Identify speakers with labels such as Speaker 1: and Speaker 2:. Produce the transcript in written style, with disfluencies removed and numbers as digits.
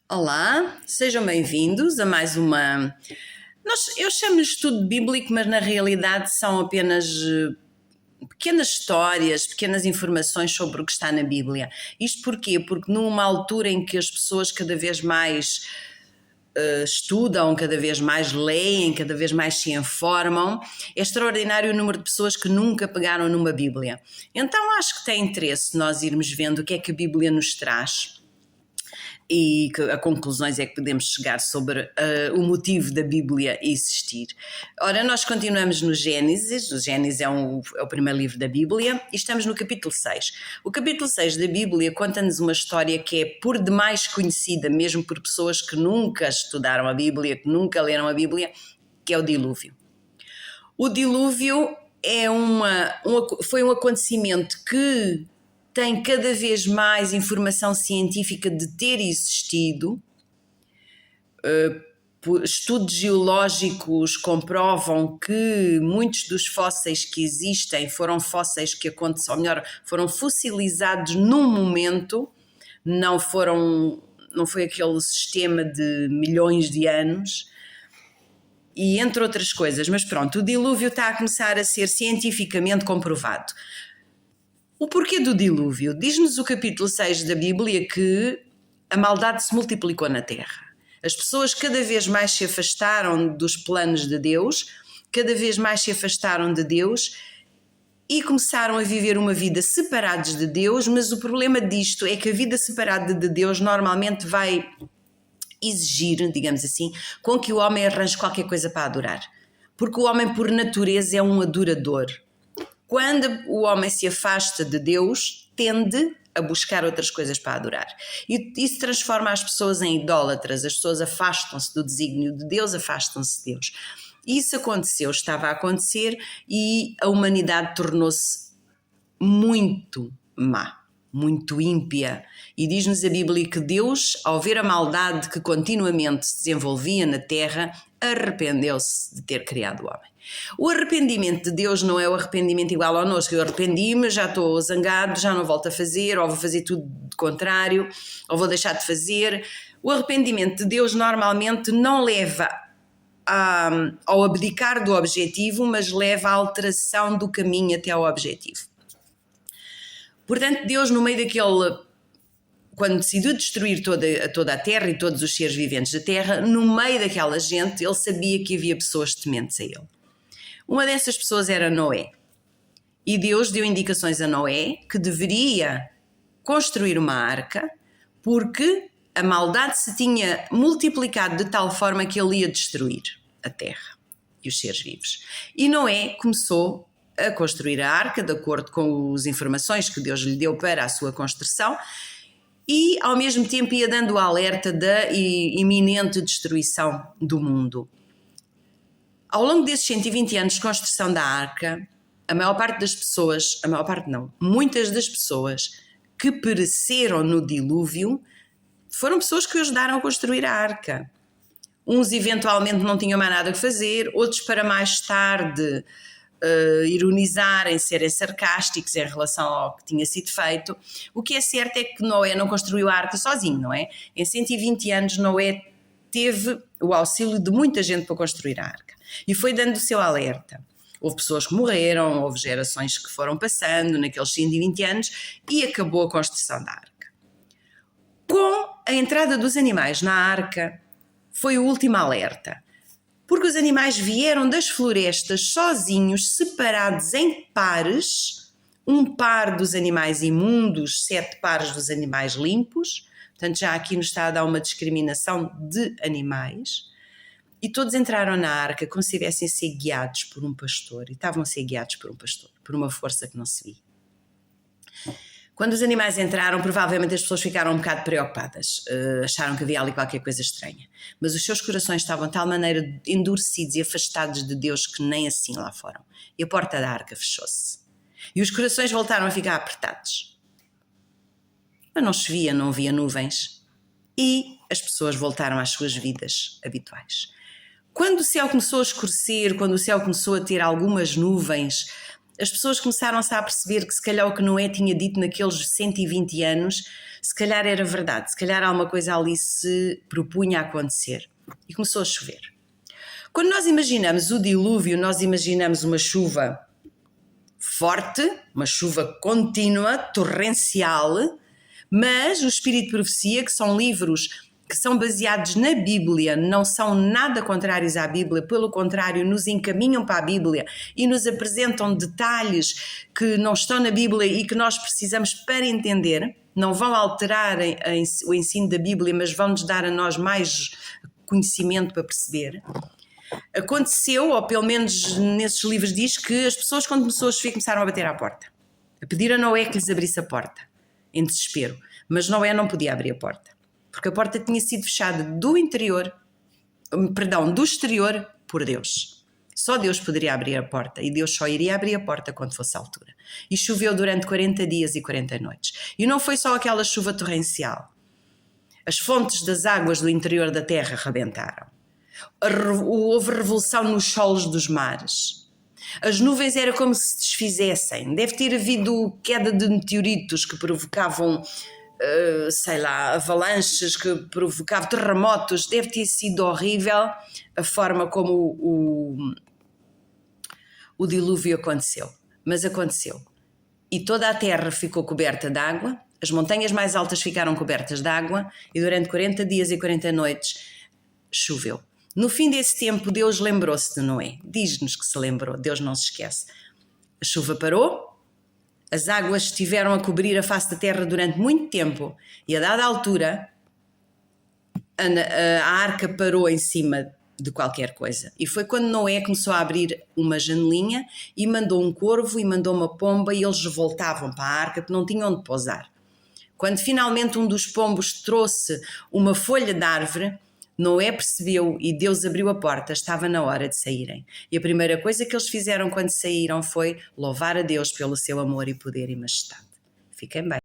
Speaker 1: Olá, sejam bem-vindos a mais uma. Eu chamo-lhe estudo bíblico, mas na realidade são apenas pequenas histórias, pequenas informações sobre o que está na Bíblia. Isto porquê? Porque numa altura em que as pessoas cada vez mais estudam, cada vez mais leem, cada vez mais se informam, é extraordinário o número de pessoas que nunca pegaram numa Bíblia. Então acho que tem interesse nós irmos vendo o que é que a Bíblia nos traz e a conclusões é que podemos chegar sobre o motivo da Bíblia existir. Ora, nós continuamos no Gênesis, o Gênesis é o primeiro livro da Bíblia e estamos no capítulo 6. O capítulo 6 da Bíblia conta-nos uma história que é por demais conhecida, mesmo por pessoas que nunca estudaram a Bíblia, que nunca leram a Bíblia, que é o dilúvio. O dilúvio foi um acontecimento que tem cada vez mais informação científica de ter existido. Estudos geológicos comprovam que muitos dos fósseis que existem foram fósseis que aconteceram, ou melhor, foram fossilizados num momento, não foi aquele sistema de milhões de anos, e entre outras coisas. Mas pronto, o dilúvio está a começar a ser cientificamente comprovado. O porquê do dilúvio? Diz-nos o capítulo 6 da Bíblia que a maldade se multiplicou na terra. As pessoas cada vez mais se afastaram dos planos de Deus, cada vez mais se afastaram de Deus e começaram a viver uma vida separados de Deus, mas o problema disto é que a vida separada de Deus normalmente vai exigir, digamos assim, com que o homem arranje qualquer coisa para adorar. Porque o homem por natureza é um adorador. Quando o homem se afasta de Deus, tende a buscar outras coisas para adorar. E isso transforma as pessoas em idólatras, as pessoas afastam-se do desígnio de Deus, afastam-se de Deus. Isso aconteceu, estava a acontecer e a humanidade tornou-se muito má, muito ímpia. E diz-nos a Bíblia que Deus, ao ver a maldade que continuamente se desenvolvia na terra, arrependeu-se de ter criado o homem. O arrependimento de Deus não é o arrependimento igual ao nosso, que eu arrependi-me, já estou zangado, já não volto a fazer, ou vou fazer tudo de contrário, ou vou deixar de fazer. O arrependimento de Deus normalmente não leva ao abdicar do objetivo, mas leva à alteração do caminho até ao objetivo. Portanto, Deus, no meio quando decidiu destruir toda a terra e todos os seres viventes da terra, no meio daquela gente, ele sabia que havia pessoas tementes a ele. Uma dessas pessoas era Noé. E Deus deu indicações a Noé que deveria construir uma arca porque a maldade se tinha multiplicado de tal forma que ele ia destruir a terra e os seres vivos. E Noé começou a construir a arca de acordo com as informações que Deus lhe deu para a sua construção e ao mesmo tempo ia dando o alerta da iminente destruição do mundo. Ao longo desses 120 anos de construção da arca, muitas das pessoas que pereceram no dilúvio foram pessoas que ajudaram a construir a arca. Uns eventualmente não tinham mais nada a fazer, outros para mais tarde ironizarem, serem sarcásticos em relação ao que tinha sido feito. O que é certo é que Noé não construiu a arca sozinho, não é? Em 120 anos Noé teve o auxílio de muita gente para construir a arca e foi dando o seu alerta. Houve pessoas que morreram, houve gerações que foram passando naqueles 120 anos e acabou a construção da arca. Com a entrada dos animais na arca foi o último alerta. Porque os animais vieram das florestas sozinhos, separados em pares, um par dos animais imundos, 7 pares dos animais limpos, portanto já aqui nos está a dar uma discriminação de animais, e todos entraram na arca como se estivessem a ser guiados por um pastor, e estavam a ser guiados por um pastor, por uma força que não se via. Quando os animais entraram, provavelmente as pessoas ficaram um bocado preocupadas, acharam que havia ali qualquer coisa estranha. Mas os seus corações estavam de tal maneira endurecidos e afastados de Deus que nem assim lá foram. E a porta da arca fechou-se. E os corações voltaram a ficar apertados. Mas não chovia, não havia nuvens. E as pessoas voltaram às suas vidas habituais. Quando o céu começou a escurecer, quando o céu começou a ter algumas nuvens, as pessoas começaram-se a perceber que se calhar o que Noé tinha dito naqueles 120 anos, se calhar era verdade, se calhar alguma coisa ali se propunha a acontecer. E começou a chover. Quando nós imaginamos o dilúvio, nós imaginamos uma chuva forte, uma chuva contínua, torrencial, mas o Espírito de Profecia, que são livros que são baseados na Bíblia, não são nada contrários à Bíblia, pelo contrário, nos encaminham para a Bíblia e nos apresentam detalhes que não estão na Bíblia e que nós precisamos para entender, não vão alterar o ensino da Bíblia, mas vão-nos dar a nós mais conhecimento para perceber. Aconteceu, ou pelo menos nesses livros diz, que as pessoas, quando começou a chover, começaram a bater à porta, a pedir a Noé que lhes abrisse a porta, em desespero, mas Noé não podia abrir a porta, porque a porta tinha sido fechada do exterior por Deus. Só Deus poderia abrir a porta, e Deus só iria abrir a porta quando fosse a altura. E choveu durante 40 dias e 40 noites. E não foi só aquela chuva torrencial. As fontes das águas do interior da terra rebentaram. Houve revolução nos solos dos mares. As nuvens era como se se desfizessem. Deve ter havido queda de meteoritos que provocavam avalanches, que provocavam terremotos. Deve ter sido horrível a forma como o dilúvio aconteceu. Mas aconteceu. E toda a terra ficou coberta de água, as montanhas mais altas ficaram cobertas de água e durante 40 dias e 40 noites choveu. No fim desse tempo, Deus lembrou-se de Noé. Diz-nos que se lembrou, Deus não se esquece. A chuva parou, as águas estiveram a cobrir a face da terra durante muito tempo e a dada altura a arca parou em cima de qualquer coisa. E foi quando Noé começou a abrir uma janelinha e mandou um corvo e mandou uma pomba e eles voltavam para a arca porque não tinham onde pousar. Quando finalmente um dos pombos trouxe uma folha de árvore, Noé percebeu e Deus abriu a porta, estava na hora de saírem. E a primeira coisa que eles fizeram quando saíram foi louvar a Deus pelo seu amor e poder e majestade. Fiquem bem.